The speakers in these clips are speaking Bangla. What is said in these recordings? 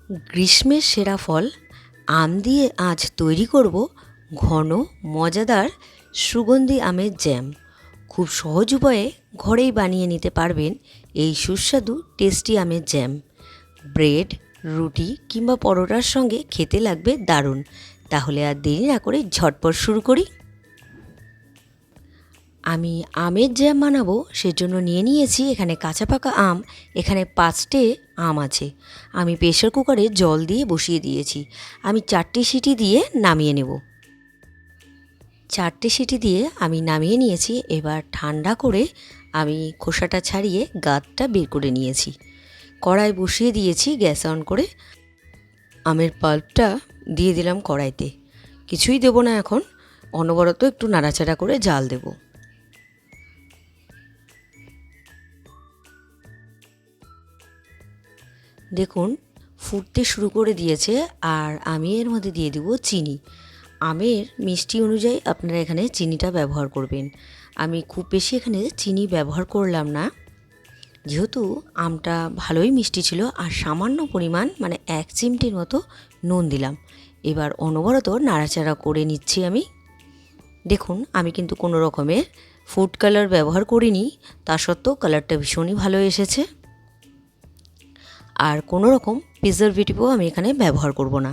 গ্রীষ্মের সেরা ফল আম দিয়ে আজ তৈরি করব ঘন মজাদার সুগন্ধি আমের জ্যাম। খুব সহজ উপায়ে ঘরেই বানিয়ে নিতে পারবেন এই সুস্বাদু টেস্টি আমের জ্যাম। ব্রেড, রুটি কিংবা পরোটার সঙ্গে খেতে লাগবে দারুণ। তাহলে আর দেরি না করে ঝটপট শুরু করি। আমি আমের জ্যাম বানাবো, সেজন্য নিয়ে নিয়েছি এখানে কাঁচা পাকা আম। এখানে 5টে আম আছে। আমি প্রেসার কুকারে জল দিয়ে বসিয়ে দিয়েছি। আমি 4টে সিটি দিয়ে নামিয়ে নেব। 4টে সিটি দিয়ে আমি নামিয়ে নিয়েছি। এবার ঠান্ডা করে আমি খোসাটা ছাড়িয়ে গাঁতটা বের করে নিয়েছি। কড়াই বসিয়ে দিয়েছি, গ্যাস অন করে আমের পাল্পটা দিয়ে দিলাম কড়াইতে। কিছুই দেবো না এখন, অনবরত একটু নাড়াচাড়া করে জাল দেবো। দেখুন ফুটতে শুরু করে দিয়েছে, আর আমি এর মধ্যে দিয়ে দেবো চিনি। আমের মিষ্টি অনুযায়ী আপনারা এখানে চিনিটা ব্যবহার করবেন। আমি খুব বেশি এখানে চিনি ব্যবহার করলাম না, যেহেতু আমটা ভালোই মিষ্টি ছিল। আর সামান্য পরিমাণ মানে 1 চিমটির মতো নুন দিলাম। এবার অনবরত নাড়াচাড়া করে নিচ্ছি আমি। দেখুন আমি কিন্তু কোনো রকমের ফুড কালার ব্যবহার করিনি, তা সত্ত্বেও কালারটা ভীষণই ভালো এসেছে। আর কোনো রকম প্রিজারভেটিভও আমি এখানে ব্যবহার করব না।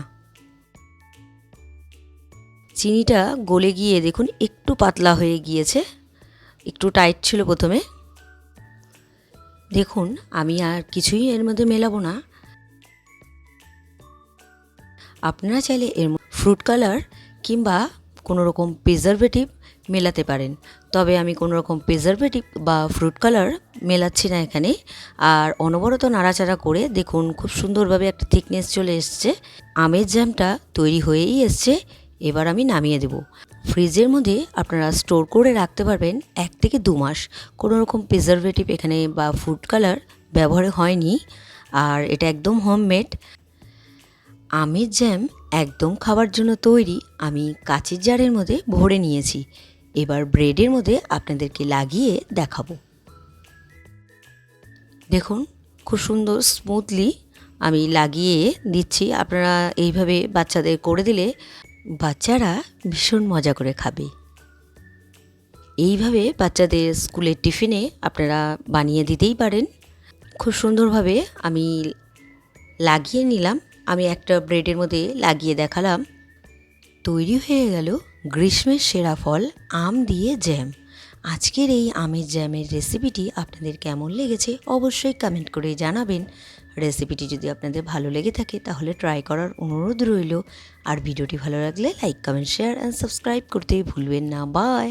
চিনিটা গলে গিয়ে দেখুন একটু পাতলা হয়ে গিয়েছে, একটু টাইট ছিল প্রথমে। দেখুন আমি আর কিছুই এর মধ্যে মেলাবো না। আপনারা চাইলে এর ফ্রুট কালার কিংবা কোনো রকম প্রিজারভেটিভ মেলাতে পারেন, তবে আমি কোনো রকম প্রিজারভেটিভ বা ফ্রুট কালার মেলাচ্ছি না এখানে। আর অনবরত নাড়াচাড়া করে দেখুন খুব সুন্দরভাবে একটা থিকনেস চলে এসছে। আমের জ্যামটা তৈরি হয়েই এসছে। এবার আমি নামিয়ে দেব। ফ্রিজের মধ্যে আপনারা স্টোর করে রাখতে পারবেন 1 থেকে 2 মাস। কোনো রকম প্রিজারভেটিভ এখানে বা ফুড কালার ব্যবহার হয়নি, আর এটা একদম হোমমেড। আমের জ্যাম একদম খাবার জন্য তৈরি। আমি কাচের জারের মধ্যে ভরে নিয়েছি। এবার ব্রেডের মধ্যে আপনাদেরকে লাগিয়ে দেখাবো। দেখুন খুব সুন্দর স্মুথলি আমি লাগিয়ে দিচ্ছি। আপনারা এইভাবে বাচ্চাদের করে দিলে বাচ্চারা ভীষণ মজা করে খাবে। এইভাবে বাচ্চাদের স্কুলের টিফিনে আপনারা বানিয়ে দিতেই পারেন। খুব সুন্দরভাবে আমি লাগিয়ে নিলাম। আমি একটা ব্রেডের মধ্যে লাগিয়ে দেখালাম। তৈরি হয়ে গেল গ্রীষ্মের সেরা ফল আম দিয়ে জ্যাম। আজকের এই আমের জ্যামের রেসিপিটি আপনাদের কেমন লেগেছে অবশ্যই কমেন্ট করে জানাবেন। রেসিপিটি যদি আপনাদের ভালো লেগে থাকে তাহলে ট্রাই করার অনুরোধ রইল। আর ভিডিওটি ভালো লাগলে like, comment, share and subscribe করতে ভুলবেন না। বাই।